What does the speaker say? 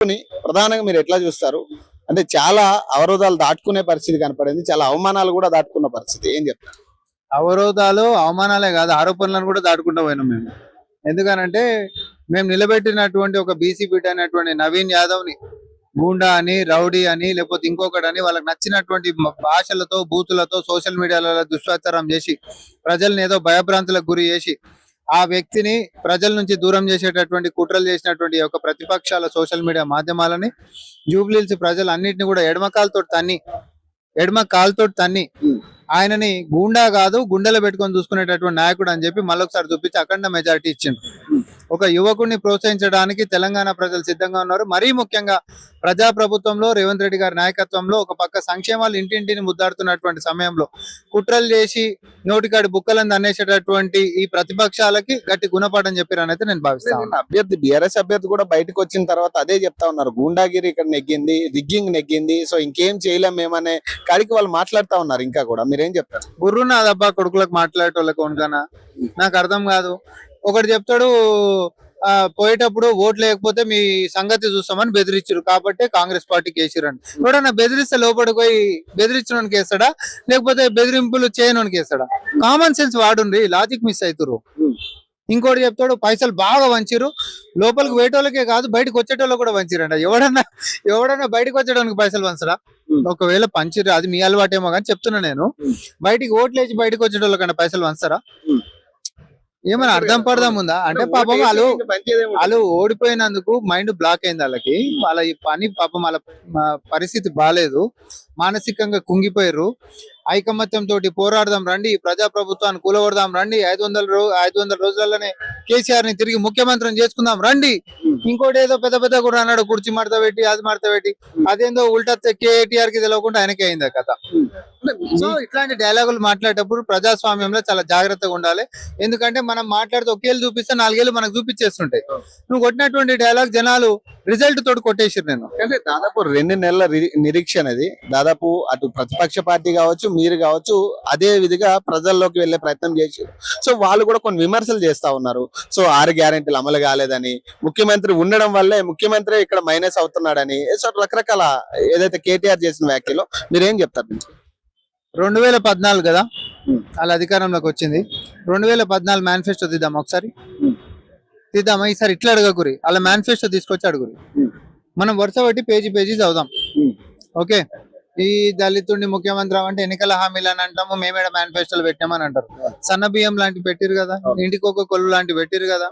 ప్రధానంగా మీరు ఎట్లా చూస్తారు? అంటే చాలా అవరోధాలు దాటుకునే పరిస్థితి కనపడింది, చాలా అవమానాలు కూడా దాటుకున్న పరిస్థితి, ఏం చెప్తారు? అవరోధాలు అవమానాలే కాదు, ఆరోపణలను కూడా దాటుకుంటూ పోయినాం మేము. ఎందుకనంటే మేము నిలబెట్టినటువంటి ఒక బీసీ బిడ్డ అనేటువంటి నవీన్ యాదవ్ ని గూండా అని, రౌడీ అని, లేకపోతే ఇంకొకటని వాళ్ళకి నచ్చినటువంటి భాషలతో బూతులతో సోషల్ మీడియాలలో దుష్ప్రచారం చేసి ప్రజల్ని ఏదో భయభ్రాంతులకు గురి చేసి ఆ వ్యక్తిని ప్రజల నుంచి దూరం చేసేటటువంటి కుట్రలు చేసినటువంటి ఒక ప్రతిపక్షాల సోషల్ మీడియా మాధ్యమాలని జూబ్లీహిల్స్ ప్రజలు అన్నింటినీ కూడా ఎడమ కాలుతో తన్ని ఆయనని గూండా కాదు గుండెలో పెట్టుకొని చూసుకునేటటువంటి నాయకుడు అని చెప్పి మళ్ళొకసారి చూపించి అఖండ మెజారిటీ ఇచ్చిండు. ఒక యువకుడిని ప్రోత్సహించడానికి తెలంగాణ ప్రజలు సిద్ధంగా ఉన్నారు. మరీ ముఖ్యంగా ప్రజాప్రభుత్వంలో రేవంత్ రెడ్డి గారి నాయకత్వంలో ఒక పక్క సంక్షేమాలు ఇంటింటిని ముద్దాడుతున్నటువంటి సమయంలో కుట్రలు చేసి నోటికాడి బుక్కలను అనేసేటటువంటి ఈ ప్రతిపక్షాలకి గట్టి గుణపాఠం చెప్పారనైతే నేను భావిస్తాను. అభ్యర్థి బీఆర్ఎస్ అభ్యర్థి కూడా బయటకు వచ్చిన తర్వాత అదే చెప్తా ఉన్నారు, గూండాగిరి ఇక్కడ నెగ్గింది, రిగ్గింగ్ నెగ్గింది, సో ఇంకేం చేయలేం మేమనే కాడికి వాళ్ళు మాట్లాడుతా ఉన్నారు. ఇంకా కూడా మీరేం చెప్తారు? బుర్రున్నదబ్బా కొడుకులకు మాట్లాడేటోళ్ళకి వనకనా, నాకు అర్థం కాదు. ఒకటి చెప్తాడు, పోయేటప్పుడు ఓట్లు లేకపోతే మీ సంగతి చూస్తామని బెదిరించారు కాబట్టి కాంగ్రెస్ పార్టీకి వేసిరండి. ఎవడన్నా బెదిరిస్తే లోపలికి పోయి బెదిరించడానికి వేస్తాడా, లేకపోతే బెదిరింపులు చేయడానికి వేస్తాడా? కామన్ సెన్స్ వాడుండ్రి, లాజిక్ మిస్ అవుతారు. ఇంకోటి చెప్తాడు, పైసలు బాగా వంచిరు, లోపలికి వేయటోళ్ళకే కాదు బయటకు వచ్చేటోళ్ళకి కూడా వంచిరంట. ఎవడన్నా బయటకు వచ్చేటానికి పైసలు వంచడా? ఒకవేళ పంచిరు, అది మీ అలవాటేమో కానీ చెప్తున్నా నేను, బయటికి ఓట్లేసి బయటకు వచ్చేటోళ్ళకన్నా పైసలు వంచరా? ఏమైనా అర్థం పడదాం ఉందా? అంటే పాపం వాళ్ళు ఓడిపోయినందుకు మైండ్ బ్లాక్ అయింది. వాళ్ళ ఈ పని పాపం వాళ్ళ పరిస్థితి బాగాలేదు, మానసికంగా కుంగిపోయారు. ఐకమత్యం తోటి పోరాడదాం రండి, ప్రజాప్రభుత్వాన్ని కూలగొడదాం రండి, 500 రోజులలోనే కేసీఆర్ ని తిరిగి ముఖ్యమంత్రిని చేసుకుందాం రండి. ఇంకోటి ఏదో పెద్ద కూడా అన్నాడు, కుర్చీ మడత పెట్టి అది మడత పెట్టి, అదేందో ఉల్టా కేటీఆర్ కి తెలియకుండా ఆయనకే అయింది ఆ కథ. సో ఇట్లాంటి డైలాగులు మాట్లాడేటప్పుడు ప్రజాస్వామ్యంలో చాలా జాగ్రత్తగా ఉండాలి. ఎందుకంటే మనం మాట్లాడితే ఒకేళ్ళు చూపిస్తే 4 ఏళ్ళు మనకు చూపించేస్తుంటాయి. నువ్వు కొట్టినటువంటి డైలాగ్ జనాలు రిజల్ట్ తోటి కొట్టేసారు. నేను అంటే దాదాపు 2 నెలల నిరీక్షణ అది, దాదాపు అటు ప్రతిపక్ష పార్టీ కావచ్చు మీరు కావచ్చు అదే విధిగా ప్రజల్లోకి వెళ్లే ప్రయత్నం చేశారు. సో వాళ్ళు కూడా కొన్ని విమర్శలు చేస్తా ఉన్నారు. సో 6 గ్యారెంటీలు అమలు కాలేదని, ముఖ్యమంత్రి ఉండడం వల్లే ముఖ్యమంత్రి ఇక్కడ మైనస్ అవుతున్నాడని, సో రకరకాల ఏదైతే కేటీఆర్ చేసిన వ్యాఖ్యలో మీరేం చెప్తారు? 2014 కదా వాళ్ళ అధికారంలోకి వచ్చింది. 2014 మేనిఫెస్టో తీద్దాం ఒకసారి, తీద్దామా? ఈసారి ఇట్లా అడగకురి, వాళ్ళ మేనిఫెస్టో తీసుకొచ్చి అడుగురి. మనం వరుస బట్టి పేజీ చదువుదాం. ఓకే, ఈ దళితుడిని ముఖ్యమంత్రి అంటే ఎన్నికల హామీలు అని అంటాము, మేమేడ మేనిఫెస్టోలు పెట్టామని అంటారు. సన్న బియ్యం లాంటివి పెట్టిరు కదా, ఇంటికి ఒక కొల్లు లాంటివి పెట్టిరు కదా.